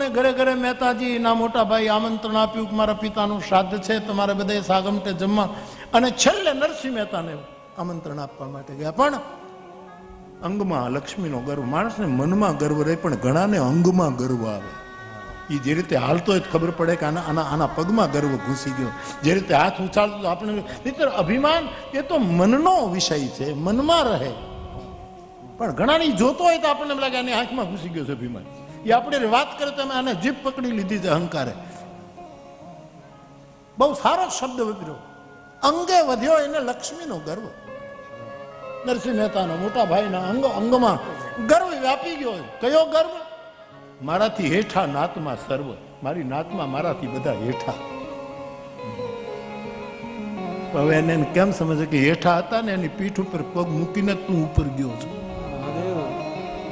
સૌને ઘરે ઘરે મહેતાજી ના મોટા ભાઈ આમંત્રણ આપ્યું કે મારા પિતાનું શ્રાદ્ધ છે, તમારે બધા સાગમટે જમવા. અને છેલ્લે નરસિંહ મહેતાને આમંત્રણ આપવા માટે ગયા. પણ અંગમાં લક્ષ્મીનો ગર્વ, માણસને મનમાં ગર્વ રહે પણ ઘણાને અંગમાં ગર્વ આવે. એ જે રીતે હાલતો હોય ખબર પડે કે આના પગમાં ગર્વ ઘૂસી ગયો. જે રીતે હાથ ઉછાળતો આપણે મિત્ર, અભિમાન એ તો મનનો વિષય છે, મનમાં રહે. પણ ઘણાની જોતો હોય તો આપણને લાગે આની આંખમાં ઘૂસી ગયો છે અભિમાન. એ આપણે વાત કરે તો અમે આને જીભ પકડી લીધી છે અહંકારે. બહુ સારો શબ્દ વાપર્યો, અંગે વધ્યો એને લક્ષ્મીનો ગર્વ. નરસિંહ મહેતાના મોટા ભાઈના અંગમાં ગર્વ વ્યાપી ગયો. કયો ગર્વ? મારાથી હેઠા નાતમાં સર્વ, મારી નાતમાં મારાથી બધા હેઠા. હવે એને કેમ સમજે કે હેઠા હતા ને એની પીઠ ઉપર પગ મૂકીને તું ઉપર ગયો છું.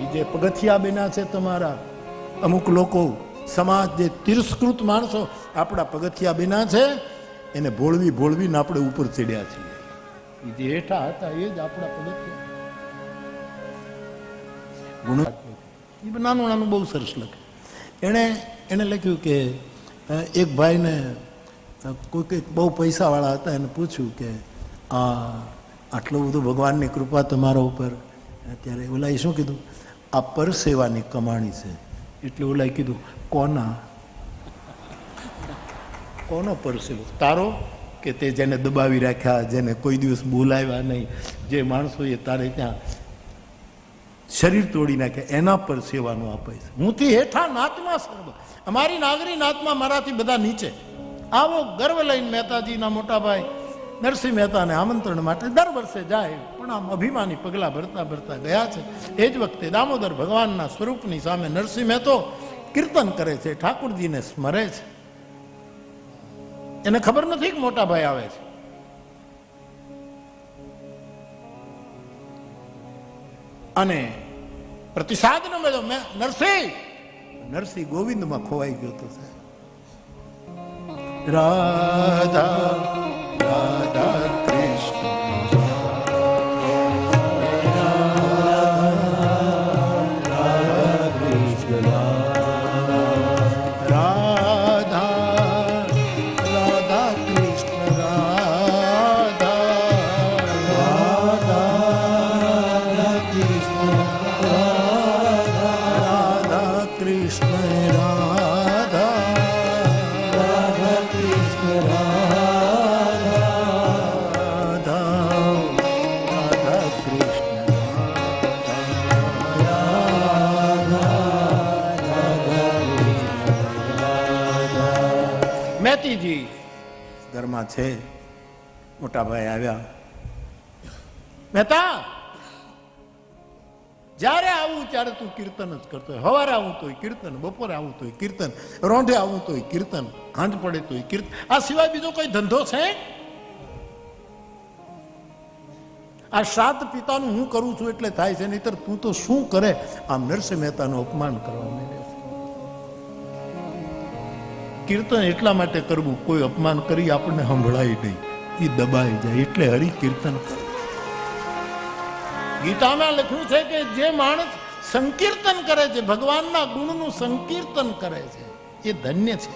એ જે પગથિયા બન્યા છે તમારા અમુક લોકો, સમાજ જે તિરસ્કૃત માણસો આપણા પગથિયા બન્યા છે, એને ભોળવી ભોળવીને આપણે ઉપર ચડ્યા છીએ. એ જે હેઠા હતા એ જ આપણા પગથિયા. ગુણ નાનું નાનું બહુ સરસ લખે. એને લખ્યું કે એક ભાઈને કોઈ બહુ પૈસાવાળા હતા, એને પૂછ્યું કે આટલું બધું ભગવાનની કૃપા તમારા ઉપર. ત્યારે ઓલાએ શું કીધું? આ પરસેવાની કમાણી છે. એટલે ઓલાએ કીધું કોનો પરસેવો? તારો કે તે જેને દબાવી રાખ્યા, જેને કોઈ દિવસ બોલાવ્યા નહીં, જે માણસોએ તારે ત્યાં શરીર તોડી નાખે, એના પર સેવાનું આપે છે. હુંથી હેઠા નાતમાં સર્વ, અમારી નાગરી નાતમાં મારાથી બધા નીચે. આવો ગર્વ લઈને મહેતાજીના મોટા ભાઈ નરસિંહ મહેતાને આમંત્રણ માટે દર વર્ષે જાય. પણ આમ અભિમાની પગલા ભરતા ભરતા ગયા છે. એ જ વખતે દામોદર ભગવાનના સ્વરૂપની સામે નરસિંહ મહેતો કીર્તન કરે છે, ઠાકુરજીને સ્મરે છે. એને ખબર નથી કે મોટા ભાઈ આવે છે. અને પ્રતિસાદ ન મળ્યો. નરસિંહ ગોવિંદમાં ખોવાઈ ગયો હતો. રાધા રાધા કૃષ્ણ રાધા કૃષ્ણ રાધા રાધા કૃષ્ણ રાધા રાધા કૃષ્ણ રાધા કૃષ્ણ રાધા રાધા કૃષ્ણ મેતીજી ઘરમાં છે. મોટા ભાઈ આવ્યા. મહેતા, જ્યારે આવું ત્યારે તું કીર્તન જ કરતો હોય. સવારે આવું તોય કીર્તન, બપોરે આવું તોય કીર્તન, રોંઢે આવું તોય કીર્તન, હાંજ પડે તોય કીર્તન. આ સિવાય બીજો કોઈ ધંધો છે? આ શ્રાદ્ધ પિતાનું હું કરું છું એટલે થાય છે, નહીતર તું તો શું કરે? આમ નરસિંહ મહેતાનું અપમાન કરવા માંડે છે. કીર્તન એટલા માટે કરવું, કોઈ અપમાન કરી આપણને સંભળાય નહીં, એ દબાઈ જાય, એટલે હરિ કીર્તન કરે. ગીતામાં લખ્યું છે કે જે માણસ સંકીર્તન કરે છે, ભગવાનના ગુણનું સંકીર્તન કરે છે, એ ધન્ય છે.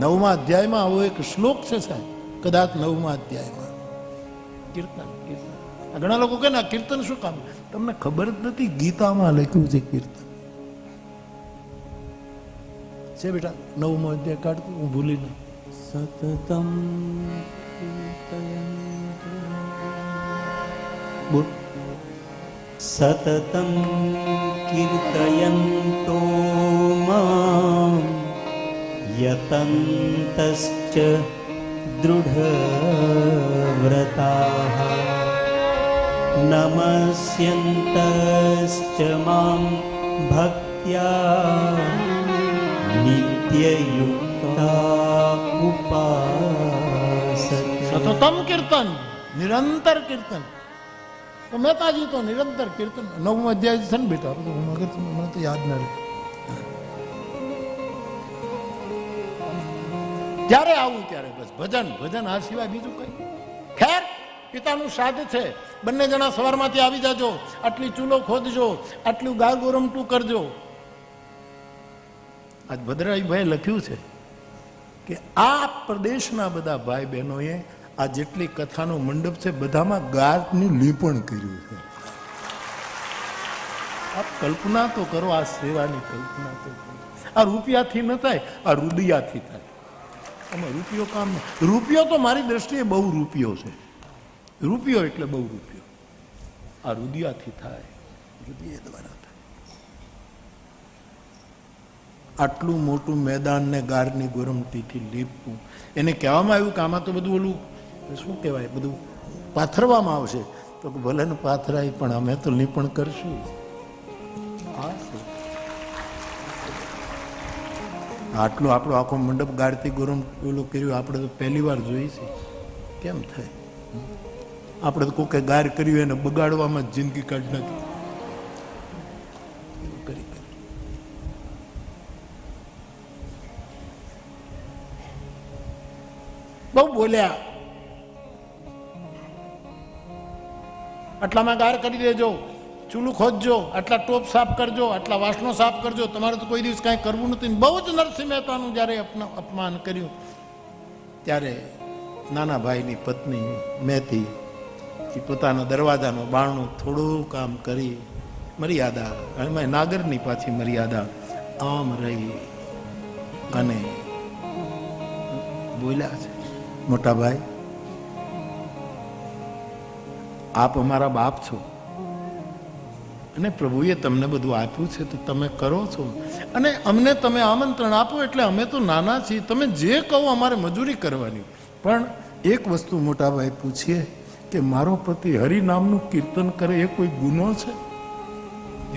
9મા અધ્યાયમાં આવો એક શ્લોક છે સાહેબ, કદાચ 9મા અધ્યાયમાં. કીર્તન કીર્તન ઘણા લોકો કહે ને કીર્તન શું કામ? તમને ખબર જ નથી, ગીતામાં લખ્યું છે કીર્તન છે બેટા. 9મો અધ્યાય કાઢતું, હું ભૂલી ન. સતતમ બોલ. સતતમ કીર્તયન્તો મામ યતંતશ્ચ દૃઢવ્રતાઃ નમસ્યંતશ્ચ મામ ભક્ત્યા નિત્યયુક્તા ઉપાસતે. સતતમ કીર્તન, નિરંતર કીર્તન. તો મહેતાજી તો નિરંતર કીર્તન. 9મો અધ્યાય છે ને બેટા, મને તો યાદ ના રહે. જ્યારે આવું ત્યારે બસ ભજન ભજન, આ સિવાય બીજું કઈ. ખેર, પિતાનું શ્રાદ્ધ છે, બંને જણા સવારમાંથી આવી જાજો, આટલી ચૂલો ખોદજો, આટલું ગાય ગોરમટું કરજો. આજ ભદ્રાઈભાઈ લખ્યું છે કે આ પ્રદેશના બધા ભાઈ બહેનોએ આ જેટલી કથાનો મંડપ છે બધામાં ગારનું લીપણ કર્યું છે. આપ કલ્પના તો કરો, આ સેવાની કલ્પના તો કરો. આ રૂપિયાથી ન થાય, આ રુદિયાથી થાય. આમાં રૂપિયો કામ નહીં. રૂપિયો તો મારી દ્રષ્ટિએ બહુ રૂપિયો છે. રૂપિયો એટલે બહુ રૂપિયો. આ રુદિયાથી થાય, હૃદય દ્વારા થાય. આટલું મોટું મેદાન ને ગારની ગોરમટીથી લીપવું, એને કહેવામાં આવ્યું કે આમાં તો બધું ઓલું શું કહેવાય, બધું પાથરવામાં આવશે. તો ભલે ને પાથરાય, પણ અમે તો લીપણ કરશું. આટલું આપણો આખો મંડપ ગારતી ગોરમ ઓલું કર્યું, આપણે તો પહેલી વાર જોઈ છે. કેમ થાય? આપણે તો કોકે ગાર કર્યું એને બગાડવામાં જ જિંદગી કાઢી નાખી. બહુ બોલ્યા, આટલામાં ગાર કરી દેજો, ચૂલું ખોદજો, આટલા ટોપ સાફ કરજો, આટલા વાસણો સાફ કરજો, તમારે તો કોઈ દિવસ કાંઈ કરવું નથી. બહુ જ નરસિંહ મહેતાનું જ્યારે અપમાન કર્યું ત્યારે નાના ભાઈની પત્ની મહેતી એ પોતાના દરવાજાનો બારણું થોડું કામ કરી, મર્યાદા, એમાં નાગરની પાછી મર્યાદા, આમ રહી અને બોલ્યા છે, મોટા ભાઈ આપ અમારા બાપ છો અને પ્રભુએ તમને બધું આપ્યું છે તો તમે કરો છો, અને અમને તમે આમંત્રણ આપો એટલે અમે તો નાના છીએ, તમે જે કહો અમારે મજૂરી કરવાની. પણ એક વસ્તુ મોટા ભાઈ પૂછીએ કે મારો પતિ હરિનામનું કીર્તન કરે એ કોઈ ગુનો છે?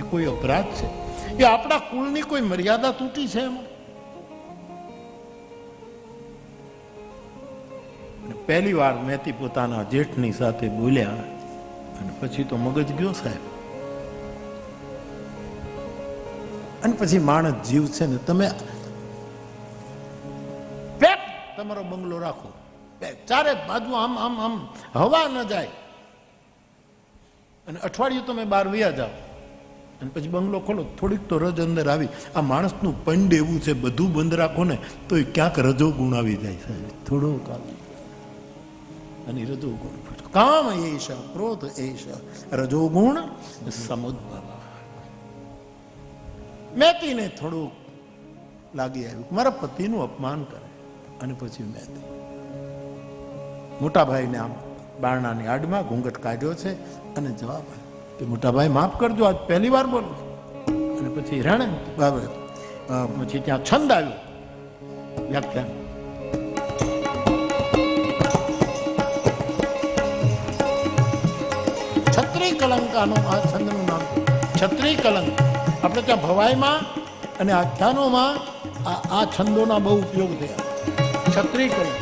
એ કોઈ અપરાધ છે? એ આપણા કુળની કોઈ મર્યાદા તૂટી છે એમાં? પહેલી વાર મહેતી પોતાના જેઠની સાથે બોલ્યા અને પછી તો મગજ ગયો સાહેબ. અને પછી માણસ જીવ છે ને, તમે પેક તમારો બંગલો રાખો, ચારે બાજુ આમ આમ આમ હવા ન જાય, અને અઠવાડિયું તમે બહાર વયા જાઓ અને પછી બંગલો ખોલો, થોડીક તો રજ અંદર આવી. આ માણસનું પંડ એવું છે, બધું બંધ રાખો ને તો એ ક્યાંક રજો ગુણ આવી જાય સાહેબ, થોડો કામ. અને રજો ગુણ કામ એશા ક્રોધ એશા રજો ગુણ સમુદ્ભવ. મહેતીને થોડું લાગી આવ્યું મારા પતિનું અપમાન કરે, અને પછી મહેતી મોટા ભાઈને આમ બારણાની આડમાં ઘૂંઘટ કાઢ્યો છે અને જવાબ આપ્યો કે મોટા ભાઈ માફ કરજો, આજ પહેલી વાર બોલું. અને પછી રાણે પછી ત્યાં છંદ આવ્યો વ્યાખ્યાન. છત્રી કલંકાનું આ છંદનું નામ છત્રી કલંક. આપણે ત્યાં ભવાઈમાં અને આખ્યાનોમાં આ છંદોના બહુ ઉપયોગ થયા. છત્રી કલંક.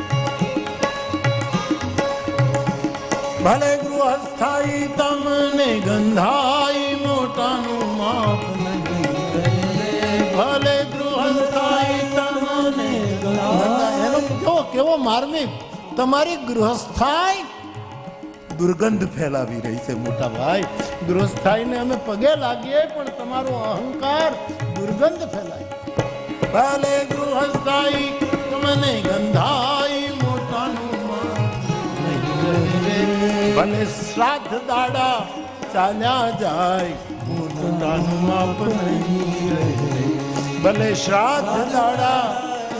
ભલે ગૃહસ્થાઈ તમને ગંધાઈ મોટાનું માપ નહીં, ભલે ગૃહસ્થાઈ તમને ગંધાઈ. એનો કેવો માર્મિક, તમારી ગૃહસ્થાઈ દુર્ગંધ ફેલાવી રહી છે મોટા ભાઈ. ગૃહસ્થાઈને અમે પગે લાગીએ પણ તમારો અહંકાર દુર્ગંધ ફેલાય. ભલે ગૃહસ્થાઈ તમને ગંધાઈ મોટાનું, ભલે શ્રાદ્ધ દાડા ચાલ્યા જાય મોટાનું માપ નહીં, ભલે શ્રાદ્ધ દાડા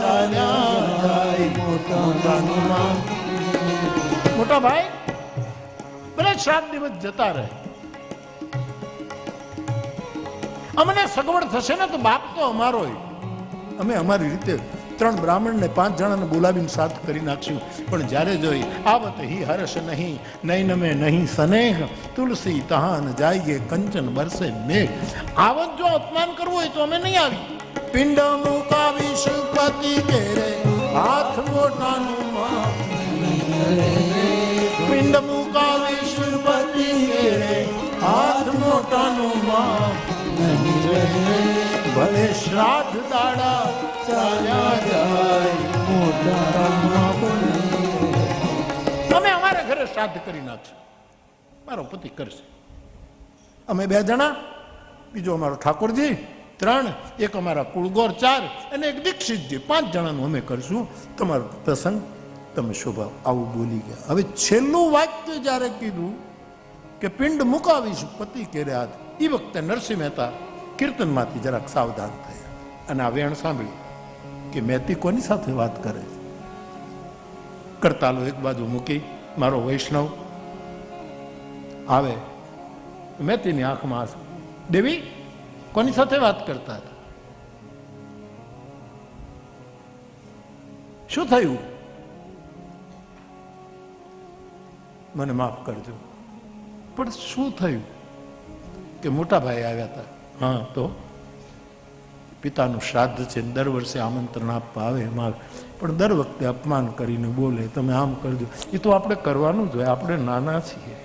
ચાલ્યા જાય મોટાનું માપ. મોટા ભાઈ ભલે 7 દિવસ જતા રહે, અમને સગવડ થશે ને તો બાપ તો અમારો, અમે અમારી રીતે 3 બ્રાહ્મણ ને 5 જણાને બોલાવીને સાથ કરી નાખશું. પણ જ્યારે જોઈ આવત હી હર્ષ નહીં, નૈન મેં નહીં સ્નેહ, તુલસી તહાન જાઈએ કંચન બરસે મેઘ. આવત જો અપમાન કરવું હોય તો અમે નહીં આવી. પિંડ મુકાવીશ પતિ ઘેરે, હાથ મોટાનું માપ. પિંડ મુકાવીશ પતિ ઘેરે, હાથ મોટાનું માપ. ભલે શ્રાદ્ધ દાડા ચાલ્યા જાય મોટાનું માપ. અમે અમારા ઘરે શ્રાદ્ધ કરી નાખશું, મારો પતિ કરશે. અમે 2 જણા, બીજો અમારો ઠાકોરજી, 3, એક અમારા કુળગોર 4 અને એક દીક્ષિતજી, 5 જણાનું અમે કરશું તમારો પ્રસંગ, તમે શોભા. આવું બોલી ગયા. હવે છેલ્લું વાક્ય જ્યારે કીધું કે પિંડ મુકાવીશું પતિ કેરે હાથ, એ વખતે નરસિંહ મહેતા કીર્તનમાંથી જરાક સાવધાન થયા અને આ વેણ સાંભળી કે મહેતી કોની સાથે વાત કરે છે. કરતાલો એક બાજુ મૂકી, મારો વૈષ્ણવ આવે, મહેતીની આંખમાં આંસુ. દેવી કોની સાથે વાત કરતા હતા? શું થયું? મને માફ કરજો, પણ શું થયું? કે મોટા ભાઈ આવ્યા હતા. હા, તો પિતાનું શ્રાદ્ધ છે, દર વર્ષે આમંત્રણ આપવા આવે એમાં, પણ દર વખતે અપમાન કરીને બોલે, તમે આમ કરજો. એ તો આપણે કરવાનું જ હોય, આપણે નાના છીએ.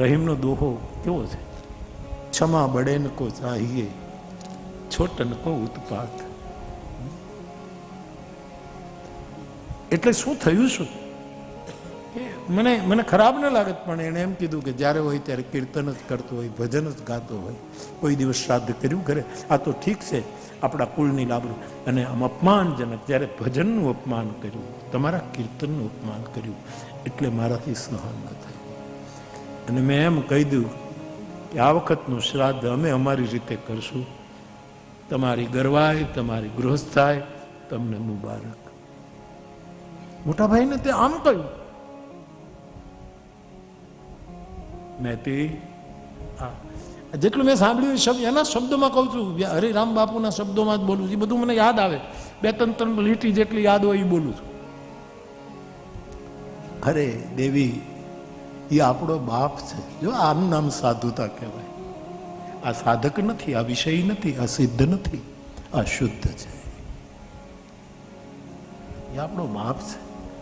રહીમનો દોહો કેવો છે? क्षमा बड़ेन को चाहिए, छोटन को उत्पात. એટલે શું થયું? શું મને ખરાબ ન લાગે, પણ એણે એમ કીધું કે જ્યારે હોય ત્યારે કીર્તન જ કરતો હોય, ભજન જ ગાતો હોય, કોઈ દિવસ શ્રાદ્ધ કર્યું કરે. આ તો ઠીક છે, આપણા કુળની લાબરૂ. અને આમ અપમાનજનક જ્યારે ભજનનું અપમાન કર્યું, તમારા કીર્તનનું અપમાન કર્યું, એટલે મારાથી સહન ન થાય. અને મેં એમ કહી દઉં કે આ વખતનું શ્રાદ્ધ અમે અમારી રીતે કરશું. તમારી ગરવાય, તમારી ગૃહસ્થાય, તમને મુબારક. મોટા ભાઈને તે આમ કહ્યું. મહેતી, જેટલું મેં સાંભળ્યું શબ્દ એના શબ્દોમાં કહું છું, હરિરામ બાપુના શબ્દોમાં જ બોલું છું. એ બધું મને યાદ આવે, 2-3 લીટી જેટલી યાદ હોય એ બોલું છું. અરે દેવી, એ આપણો બાપ છે. જો આનું નામ સાધુતા કહેવાય. આ સાધક નથી, આ વિષય નથી, આ સિદ્ધ નથી, આ શુદ્ધ છે. એ આપણો બાપ છે.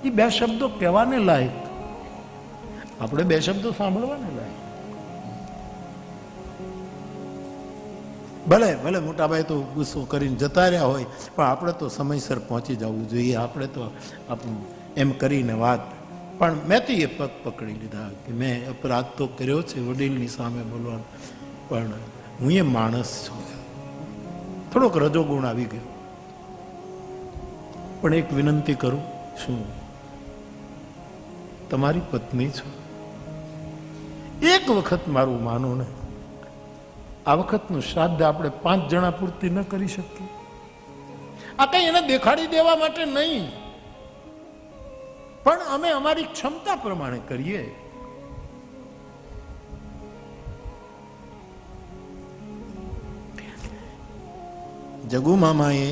એ 2 શબ્દો કહેવાને લાયક, આપણે 2 શબ્દો સાંભળવાને લાયક. ભલે ભલે મોટાભાઈ તો ગુસ્સો કરીને જતા રહ્યા હોય, પણ આપણે તો સમયસર પહોંચી જવું જોઈએ. આપણે તો આપણું એમ કરીને વાત. પણ મહેતીએ પગ પકડી લીધા કે મેં અપરાધ તો કર્યો છે વડીલની સામે બોલવાનું, પણ હું એ માણસ છું. થોડોક રજોગુણ આવી ગયો. પણ એક વિનંતી કરું. શું? તમારી પત્ની છું, એક વખત મારું માનો ને. આ વખતનું શ્રાદ્ધ આપણે 5 જણા પૂરતી ન કરી શકીએ? આ કઈ એને દેખાડી દેવા માટે નહીં, પણ અમે અમારી ક્ષમતા પ્રમાણે કરીએ. જગુ મામાએ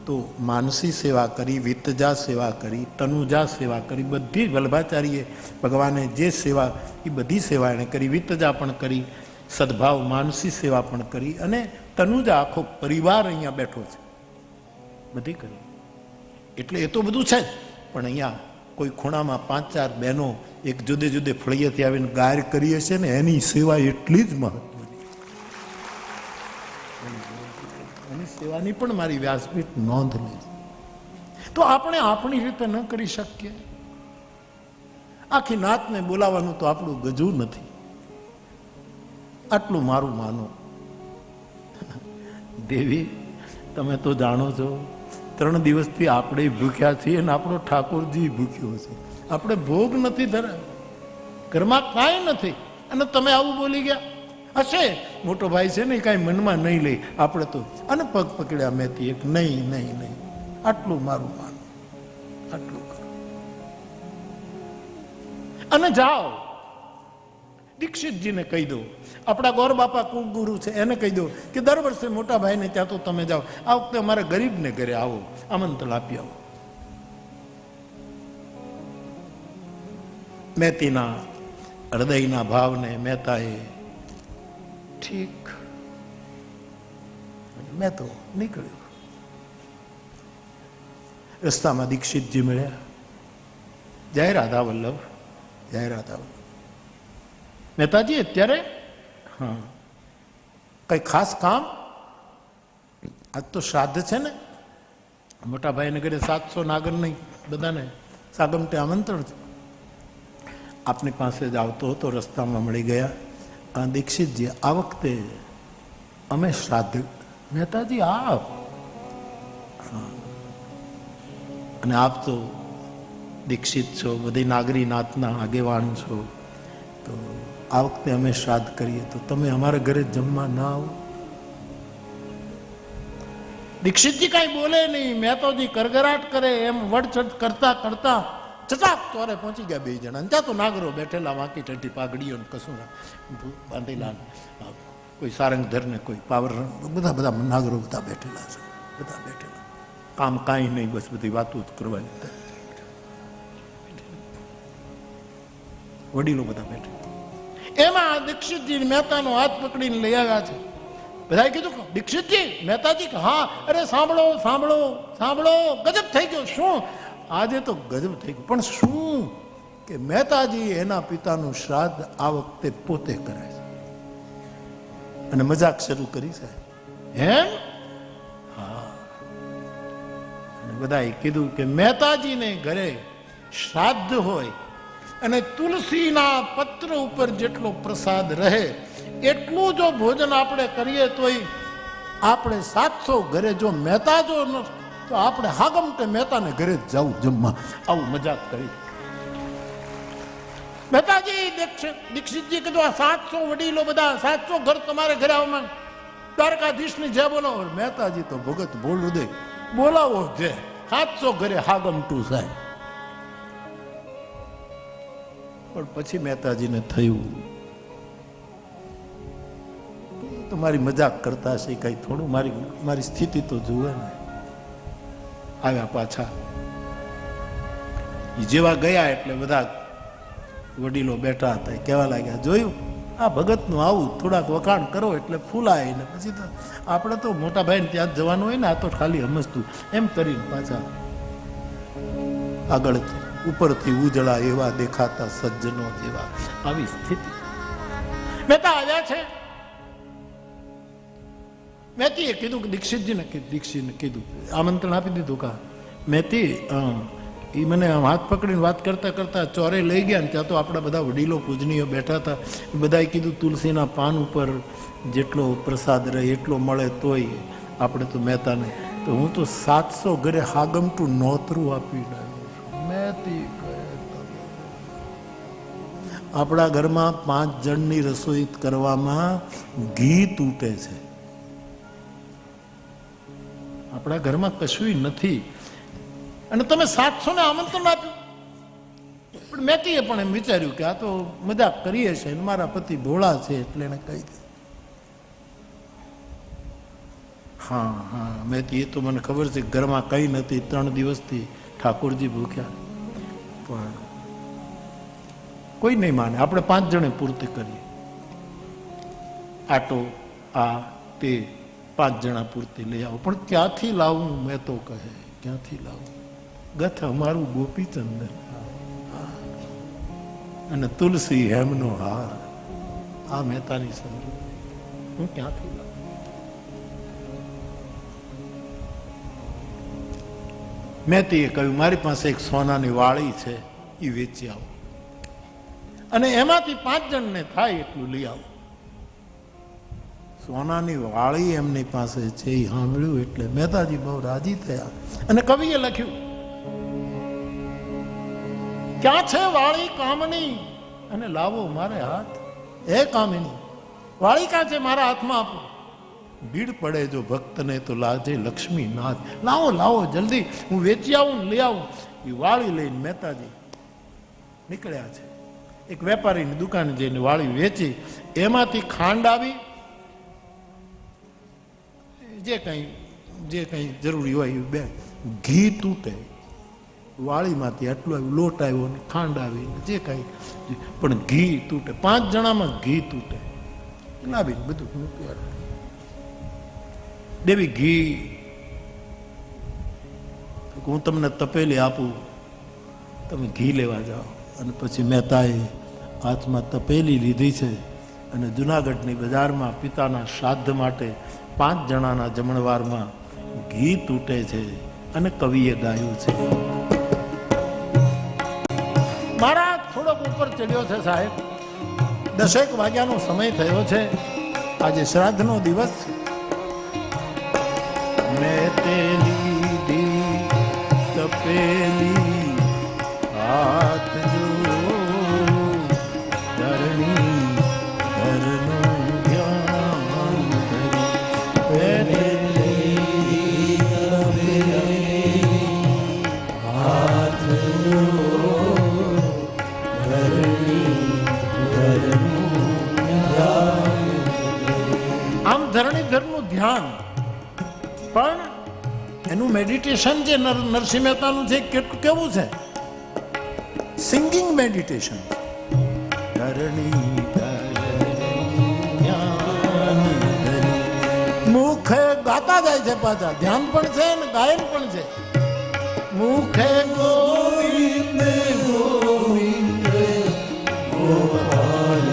તો માનસી સેવા કરી, વિતજા સેવા કરી, તનુજા સેવા કરી, બધી વલ્ભાચાર્યે ભગવાને જે સેવા એ બધી સેવા એણે કરી. વિતજા પણ કરી, સદભાવ માનસી સેવા પણ કરી, અને તનુજા આખો પરિવાર અહીંયા બેઠો છે, બધી કરી. એટલે એ તો બધું છે જ, પણ અહીંયા કોઈ ખૂણામાં 5-4 બહેનો એક જુદે જુદે ફળિયેથી આવીને ગાયર કરીએ છે ને, એની સેવા એટલી જ મહત્વની. એની સેવાની પણ મારી વ્યાસપીઠ નોંધ લે. તો આપણે આપણી રીતે ન કરી શકીએ? આખી નાતને બોલાવવાનું તો આપણું ગજુ નથી. આટલું મારું માનો. દેવી, તમે તો જાણો છો, 3 દિવસથી આપણે ભૂખ્યા છીએ અને આપણો ઠાકોરજી ભૂખ્યો છે. આપણે ભોગ નથી ધરાવ્યો, ઘરમાં કાંઈ નથી, અને તમે આવું બોલી ગયા. હશે મોટો ભાઈ છે ને, કાંઈ મનમાં નહીં લઈ. આપણે તો અને પગ પકડ્યા મેથી એક, નહીં નહીં નહીં, આટલું મારું માનો, આટલું કરો અને જાઓ. દીક્ષિતજીને કહી દો, આપણા ગોર બાપા કુળગુરુ છે, એને કહી દો કે દર વર્ષે મોટા ભાઈને ત્યાં તો તમે જાઓ, આ વખતે અમારે ગરીબને ઘરે આવો, આમંત્રણ આપી આવો. મહેતીના હૃદયના ભાવને મહેતાએ ઠીક, મેં તો નીકળ્યો. રસ્તામાં દીક્ષિતજી મળ્યા. જય રાધા વલ્લભ, જય રાધા વલ્લભ. મહેતાજી અત્યારે? હા, કઈ ખાસ કામ? આજ તો શ્રાદ્ધ છે ને, મોટા ભાઈને ઘરે 700 નાગર નહીં, બધાને સાગમટે આમંત્રણ છે. આપની પાસે જ આવતો હતો, રસ્તામાં મળી ગયા. દીક્ષિતજી, આ વખતે અમે શ્રાદ્ધ. મહેતાજી આપ, અને આપ તો દીક્ષિત છો, બધી નાગરી નાતના આગેવાન છો, તો આ વખતે અમે શ્રાદ્ધ કરીએ તો તમે અમારા ઘરે જમવા ના આવો? દીક્ષિતજી કઈ બોલે નહીં. મહેતાજી કરગરાટ કરે એમ વડચડ કરતા કરતા ચચાક ચોરે પહોંચી ગયા બે જણા. ત્યાં તો નાગરો બેઠેલા, વાંકી ઠઠી પાઘડીઓ ને કશું બાંધેલા, કોઈ સારંગધર ને કોઈ પાવર, બધા નાગરો બધા બેઠેલા છે. બધા બેઠેલા, કામ કાંઈ નહીં, બસ બધી વાતો જ કરવાની. વડીલો બધા બેઠેલા. એમાં દીક્ષિતજી મહેતાનો હાથ પકડીને લઈ આવ્યા છે. બધાએ કીધું, દીક્ષિતજી, મહેતાજી, હા, અરે સાંભળો સાંભળો સાંભળો, ગજબ થઈ ગયો. શું? આજે તો ગજબ થઈ ગયું. પણ શું? કે મહેતાજી એના પિતાનું શ્રાદ્ધ આ વખતે પોતે કરે છે અને મજાક શરૂ કરી છે. એમ? હા. અને બધાએ કીધું કે મહેતાજીને ઘરે શ્રાદ્ધ હોય અને તુલસીના પત્ર ઉપર જેટલો પ્રસાદ રહે એટલું જો ભોજન આપણે કરીએ તોય આપણે 700 ઘરે જો મહેતા જો તો આપણે હાગમટે મહેતાને ઘરે જ જવું જમવા. આવું મજાક કરી મહેતાજી. દીક્ષિતજી કીધું, આ 700 વડીલો બધા, 700 ઘર તમારે ઘરે આવવા, દ્વારકાધીશની જે બોલો. મહેતાજી તો ભગત બોલું દે, બોલાવો જે 700 ઘરે હાગમટું સાહેબ. પણ પછી મહેતાજીને થયું તમારી મજાક કરતા હશે કઈ, થોડું મારી સ્થિતિ તો જુએ ને. આવ્યા પાછા. જેવા ગયા એટલે બધા વડીલો બેઠા હતા, કહેવા લાગ્યા, જોયું આ ભગતનું આવું, થોડાક વખાણ કરો એટલે ફૂલાય ને પછી તો આપણે તો મોટા ભાઈને ત્યાં જ જવાનું હોય ને, આ તો ખાલી સમજતું. એમ કરીને પાછા આગળ ઉપરથી ઉજળા એવા દેખાતા સજ્જનો જેવા. આવી સ્થિતિ મહેતા આવ્યા છે. મહેતીએ કીધું કે દીક્ષિતજીને કીધું, આમંત્રણ આપી દીધું. કા મહેતી એ મને હાથ પકડીને વાત કરતા કરતા ચોરે લઈ ગયા ને ત્યાં તો આપણા બધા વડીલો પૂજનીયો બેઠા હતા. બધાએ કીધું તુલસીના પાન ઉપર જેટલો પ્રસાદ રહે એટલો મળે તોય આપણે તો મહેતાને તો હું તો 700 ઘરે હાગમટું નોતરું આપી મહેતી. આપણા ઘરમાં 5 જણની રસોઈ કરવામાં ઘી તૂટે છે. આપણા ઘરમાં કશું નથી અને તમે 700 ને આમંત્રણ આપ્યું. પણ મેકીએ પણ એમ વિચાર્યું કે આ તો મજાક કરીએ છે, મારા પતિ ભોળા છે એટલે એને કહી દે. હા હા મેથી, એ તો મને ખબર છે ઘરમાં કઈ નથી, 3 દિવસથી ઠાકોરજી ભૂખ્યા. પણ કોઈ નહીં માને, આપણે 5 જણે પૂર્તિ કરીએ. આટો આ તે 5 જણા પૂરતી લઈ આવો. પણ ક્યાંથી લાવું? મેં તો કહે ક્યાંથી લાવું? ગથ અમારું ગોપીચંદન અને તુલસી હેમનો હાર, આ મહેતાની સમજ હું ક્યાંથી લાવું? મહેતીએ કહ્યું, મારી પાસે એક સોનાની વાળી છે, એ વેચી આવો અને એમાંથી 5 જણને થાય એટલું લઈ આવો. સોનાની વાળી એમની પાસે છે એ સાંભળ્યું એટલે મહેતાજી બહુ રાજી થયા અને કવિએ લખ્યું, ક્યાં છે વાળી કામની અને લાવો મારે હાથ. હે કામિની, વાળી ક્યાં છે? મારા હાથમાં આપો. ભીડ પડે જો ભક્તને તો લાજે લક્ષ્મી નાથ. લાવો લાવો જલ્દી, હું વેચી આવું લઈ આવું. એ વાળી લઈને મહેતાજી નીકળ્યા છે. એક વેપારીની દુકાને જઈને વાળી વેચી, એમાંથી ખાંડ આવી, જે કઈ જરૂરી હોય બે. ઘી તૂટે વાળીમાંથી, આટલું આવ્યું, લોટ આવ્યો ને ખાંડ આવી, જે કઈ પણ ઘી તૂટે. 5 જણામાં ઘી તૂટે. લાવી બધું મૂક્યું. દેવી ઘી હું તમને તપેલી આપું, તમે ઘી લેવા જાઓ. અને પછી મહેતાએ હાથમાં તપેલી લીધી છે અને જુનાગઢની બજારમાં પિતાના શ્રાદ્ધ માટે 5 જણાના જમણવારમાં ઘી તૂટે છે અને કવિએ ગાયું છે, મારા થોડોક ઉપર ચડ્યો છે સાહેબ. 10 વાગ્યાનો સમય થયો છે. આજે શ્રાદ્ધનો દિવસ છે. મેં તે લીધી તપેલી હાથ જો ધરણી ધરનું ધ્યાન ધરી. મેં તે લીધી તપેલી હાથ જો આમ ધરણીધરનું ધ્યાન, પણ એનું મેડિટેશન જે નરસિંહ મહેતાનું છે કેવું છે? Singing meditation. મુખે ગાતા જાય છે, પાછા ધ્યાન પણ છે ને ગાયન પણ છે. મુખે ગોવિંદ ગોવિંદ ગોપાલ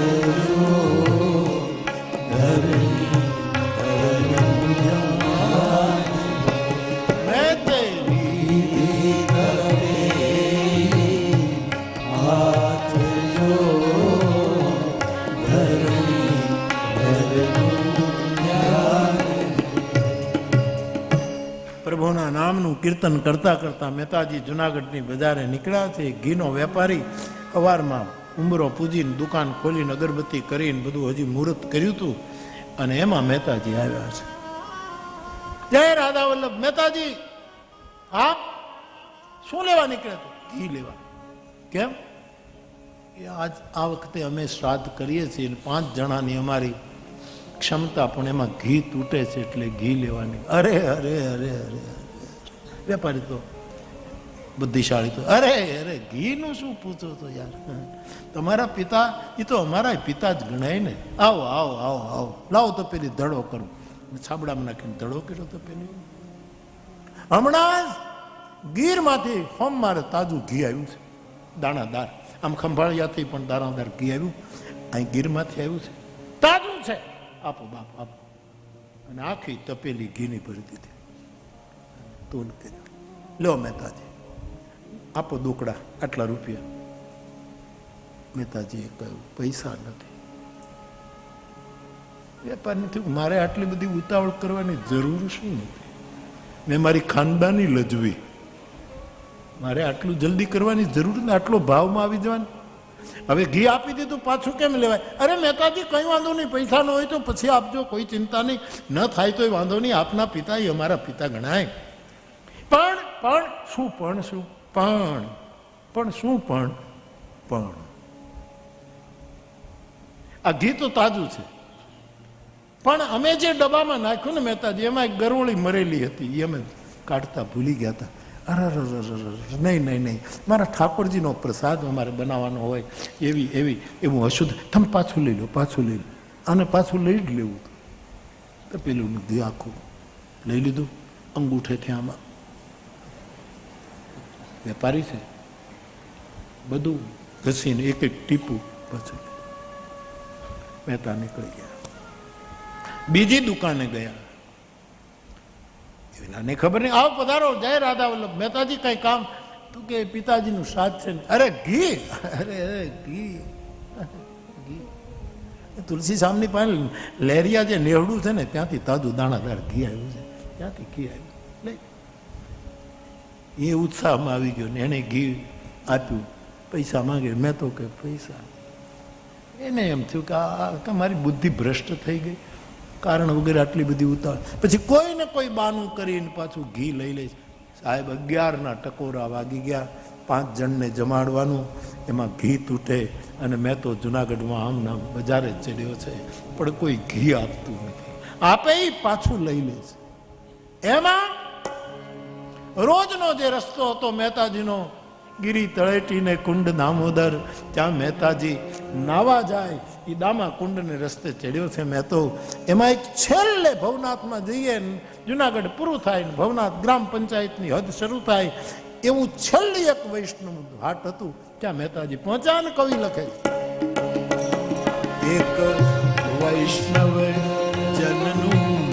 પ્રભુના નામનું કીર્તન કરતા કરતા મહેતાજી જુનાગઢની બજારે નીકળ્યા છે. ઘીનો વેપારી અવારમાં ઉંબરો પૂજીને દુકાન ખોલીને અગરબત્તી કરીને બધું હજી મુહૂર્ત કર્યું હતું, અને એમાં મહેતાજી આવ્યા છે. જય રાધા વલ્લભ. મહેતાજી આપ શું લેવા નીકળ્યા? ઘી લેવા. કેમ? આજ આ વખતે અમે શ્રાદ્ધ કરીએ છીએ, 5 જણાની અમારી ક્ષમતા, પણ એમાં ઘી તૂટે છે, એટલે ઘી લેવાની. અરે અરે અરે અરે વેપારી તો બુદ્ધિશાળી તો અરે અરે ઘીનું શું પૂછો તો યાર, તમારા પિતા એ તો અમારા પિતા જ ગણાય ને. આવો આવો આવો આવો, લાવો તો પેલી ધડો કરું. છાબડામાં નાખીને ધડો કર્યો તો પેલી. હમણાં ગીરમાંથી હોમ મારે તાજું ઘી આવ્યું છે, દાણાદાર. આમ ખંભાળિયાથી પણ દાણાદાર ઘી આવ્યું, અહીં ગીરમાંથી આવ્યું છે, તાજું છે. આપો બાપ આપો. અને આખી તપેલી ઘીની ભરી દીધી. તોલ કર્યો. લો મહેતાજી આપો દુકડા, આટલા રૂપિયા. મહેતાજીએ કહ્યું પૈસા નથી. વેપારની થયું મારે આટલી બધી ઉતાવળ કરવાની જરૂર શું નથી? મેં મારી ખાનદાની લજવી, મારે આટલું જલ્દી કરવાની જરૂર નથી. આટલો ભાવમાં આવી જવાનું. હવે ઘી આપી દીધું, પાછું કેમ લેવાય? અરે મહેતાજી કઈ વાંધો નહીં, પૈસા ન હોય તો પછી આપજો, કોઈ ચિંતા નહીં. ન થાય તો વાંધો નહીં, આપના પિતા એ અમારા પિતા ગણાય. પણ શું આ ઘી તો તાજું છે, પણ અમે જે ડબ્બામાં નાખ્યું ને મહેતાજી, એમાં એક ગરોળી મરેલી હતી, એ અમે કાઢતા ભૂલી ગયા હતા. અરે નહીં નહીં નહીં, મારા ઠાકોરજીનો પ્રસાદ અમારે બનાવવાનો હોય, એવું અશુદ્ધ. તમે પાછું લઈ લો. આને પાછું લઈ જ લેવું. તો પેલું ઘી આખું લઈ લીધું, અંગૂઠેથી આમાં. વેપારી છે, બધું ઘસીને એક એક ટીપું પાછું. મહેતા નીકળી ગયા, બીજી દુકાને ગયા. એનાને ખબર નહીં, આવો પધારો, જય રાધા વલ્લભ. મહેતાજી કઈ કામ? તો કે પિતાજીનું શ્રાદ્ધ છે. અરે ઘી, અરે ઘી. તુલસી સામની પાસે લહેરિયા જે નેહડું છે ને, ત્યાંથી તાજું દાણાદાર ઘી આવ્યું છે, ત્યાંથી ઘી આવ્યું. એ ઉત્સાહમાં આવી ગયો ને એને ઘી આપ્યું. પૈસા માંગે. મેં તો કે પૈસા. એને એમ થયું કે મારી બુદ્ધિ ભ્રષ્ટ થઈ ગઈ, કારણ વગેરે આટલી બધી ઉતાવળ. પછી કોઈ ને કોઈ બાનું કરીને પાછું ઘી લઈ લે. સાહેબ 11ના ટકોરા વાગી ગયા. 5 જણને જમાડવાનું, એમાં ઘી તૂટે. અને મેં તો જુનાગઢમાં આમ નામ બજારે જ ચડ્યો છે, પણ કોઈ ઘી આપતું નથી. આપે એ પાછું લઈ લે છે. એમાં રોજનો જે રસ્તો હતો મહેતાજીનો, ગિરી તળેટીને કુંડ દામોદર, ત્યાં મહેતાજી નાવા જાય. એ દામા કુંડને રસ્તે ચડ્યો છે મેં તો. એમાં એક છેલ્લે ભવનાથમાં જઈએ, જુનાગઢ પૂરું થાય ને ભવનાથ ગ્રામ પંચાયતની હદ શરૂ થાય, એવું છેલ્લી એક વૈષ્ણવ હાટ હતું. ત્યાં મહેતાજી પહોંચ્યા ને કવિ લખે, એક વૈષ્ણવ જનનું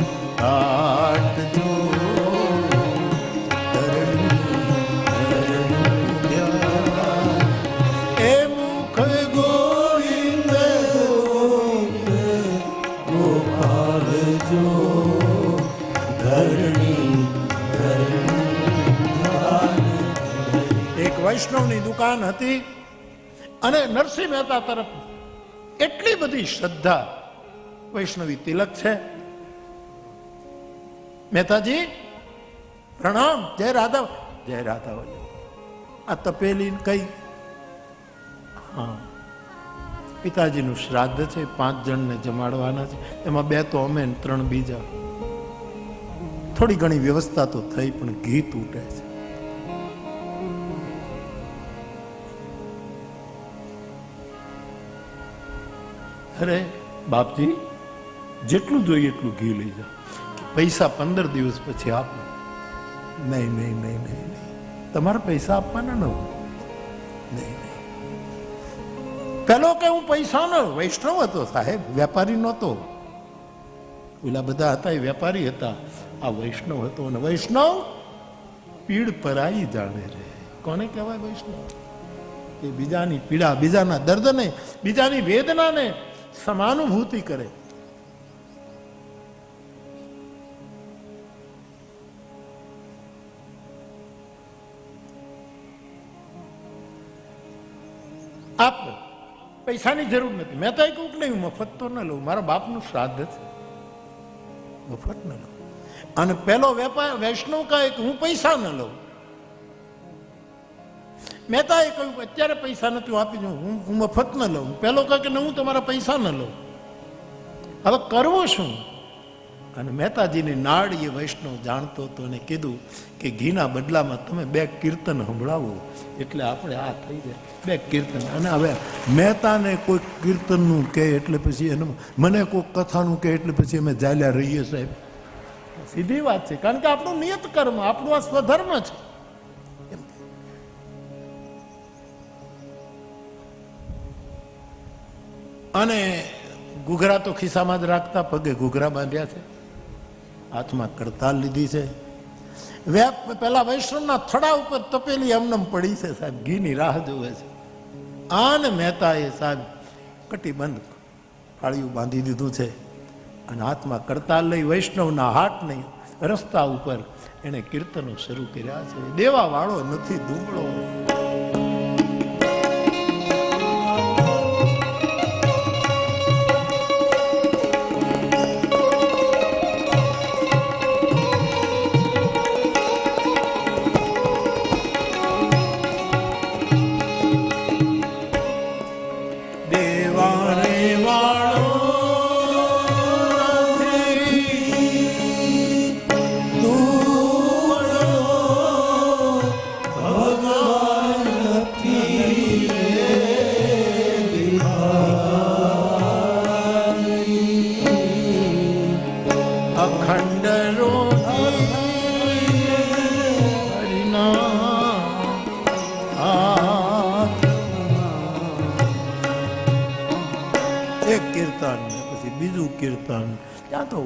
હાટ જો વૈષ્ણવની દુકાન હતી અને નરસિંહ મહેતા તરફ એટલી બધી શ્રદ્ધા. વૈષ્ણવી તિલક છે. મહેતાજી પ્રણામ. જય રાધા. જય રાધા. આ તપેલી કઈ? હા, પિતાજીનું શ્રાદ્ધ છે, 5 જણને જમાડવાના છે. એમાં 2 તો અમે 3 બીજા. થોડી ઘણી વ્યવસ્થા તો થઈ, પણ ઘી તૂટે છે. અરે બાપજી, જેટલું જોઈએ એટલું ઘી લઈ જાઓ. પૈસા 15 દિવસ પછી આપો. નહીં નહીં નહીં નહીં, તમારે પૈસા આપવાના ન હોય. નહીં નહીં. પેલો કે હું પૈસા ન. વૈષ્ણવ હતો સાહેબ, વેપારી નહોતો. પેલા બધા હતા એ વેપારી હતા, આ વૈષ્ણવ હતો. અને વૈષ્ણવ પીડ પરાઈ જાણે રે. કોને કહેવાય વૈષ્ણવ? એ બીજાની પીડા, બીજાના દર્દને, બીજાની વેદનાને સમાનુભૂતિ કરે. આપ પૈસાની જરૂર નથી. મેં તો કહું કે નહીં, હું મફત તો ન લઉં, મારા બાપનું શ્રાદ્ધ છે, મફત ન લઉં. અને પેલો વેપાર વૈષ્ણવ કહે કે હું પૈસા ન લઉં. મહેતાએ કહ્યું અત્યારે પૈસા નથી, હું આપી દઉં, હું મફત ન લઉં. પેલો કહે કે હું તમારા પૈસા ન લઉં. હવે કરવું શું? અને મહેતાજીની નાડ એ વૈષ્ણવ જાણતો હતો અને કીધું કે ઘીના બદલામાં તમે 2 કીર્તન સંભળાવો એટલે આપણે આ થઈ જાય. 2 કીર્તન. અને હવે મહેતાને કોઈ કીર્તનનું કહે એટલે પછી એનું, મને કોઈ કથાનું કહે એટલે પછી અમે ચાલ્યા રહીએ સાહેબ. સીધી વાત છે, કારણ કે આપણું નિયત કર્મ, આપણું આ સ્વધર્મ છે. અને ઘૂઘરા તો ખિસ્સામાં જ રાખતા, પગે ઘૂઘરા બાંધ્યા છે, હાથમાં કડતાલ લીધી છે. પેલા વૈષ્ણવના થડા ઉપર તપેલી એમનેમ પડી છે સાહેબ, ઘીની રાહ જોવે છે. આને મહેતાએ સાહેબ કટીબંધ ફાળિયું બાંધી દીધું છે અને હાથમાં કડતાલ લઈ વૈષ્ણવના હાટ નહીં રસ્તા ઉપર એને કીર્તનો શરૂ કર્યા છે. દેવા વાળો નથી દુબળો.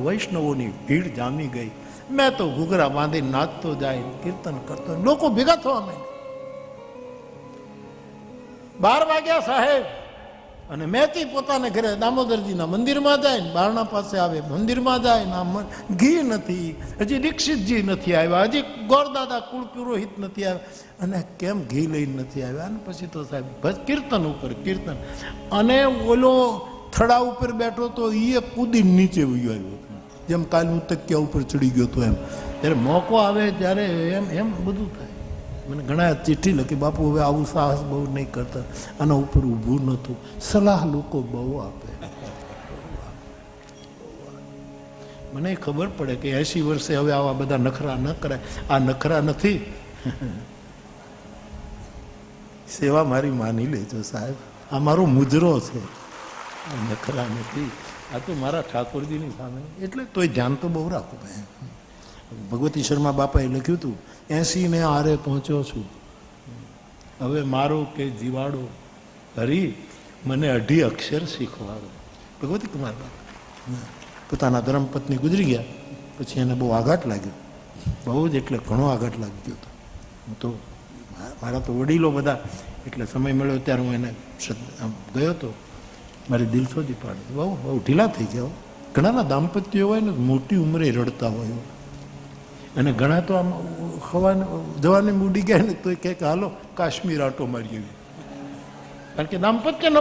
વૈષ્ણવોની ભીડ જામી ગઈ. મેં તો ઘૂઘરા બાંધી નાચતો જાય, કીર્તન કરતો, લોકો ભેગા થવા માંડ્યા. 12 વાગ્યા સાહેબ. અને મેથી પોતાને ઘરે દામોદરજીના મંદિરમાં જાય ને બારણા પાસે આવે, મંદિરમાં જાય ને ઘી નથી, હજી દીક્ષિતજી નથી આવ્યા, હજી ગોરદાદા કુળ પુરોહિત નથી આવ્યા. અને કેમ ઘી લઈને નથી આવ્યા? અને પછી તો સાહેબ બસ કીર્તન ઉપર કીર્તન. અને ઓલો થડા ઉપર બેઠો તો એ કૂદી નીચે વયો આવ્યો, જેમ કાલ હું તકિયા ઉપર ચડી ગયો હતો એમ. ત્યારે મોકો આવે ત્યારે એમ એમ બધું થાય. મને ઘણા ચિઠ્ઠી લખી, બાપુ હવે આવું સાહસ બહુ નહીં કરતા, આના ઉપર ઊભું નહોતું. સલાહ લોકો બહુ આપે. મને ખબર પડે કે 80 વર્ષે હવે આવા બધા નખરા ન કરાય. આ નખરા નથી, સેવા મારી માની લેજો સાહેબ. આ મારો મુજરો છે, નખરા નથી. આ તો મારા ઠાકોરજીની સામે. એટલે તોય ધ્યાન તો બહુ રાખું. ભગવતી શર્મા બાપાએ લખ્યું હતું, 80 ને આરે પહોંચ્યો છું, હવે મારો કે જીવાડો હરી મને 2 અક્ષર શીખવાડો. ભગવતી કુમાર બાપા પોતાના ધર્મપત્ની ગુજરી ગયા પછી એને બહુ આઘાત લાગ્યો, બહુ જ, એટલે ઘણો આઘાત લાગી ગયો હતો. હું તો મારા તો વડીલો બધા, એટલે સમય મળ્યો ત્યારે હું એને ગયો હતો. મારી દિલ શોધી પાડે. બહુ બહુ ઢીલા થઈ ગયા. ઘણાના દાંપત્યો હોય ને મોટી ઉંમરે રડતા હોય. અને ઘણા તો આમ જવાની ઉડી ગયા ને તો કે હાલો કાશ્મીર આટો મારી આવી, કારણ કે દાંપત્ય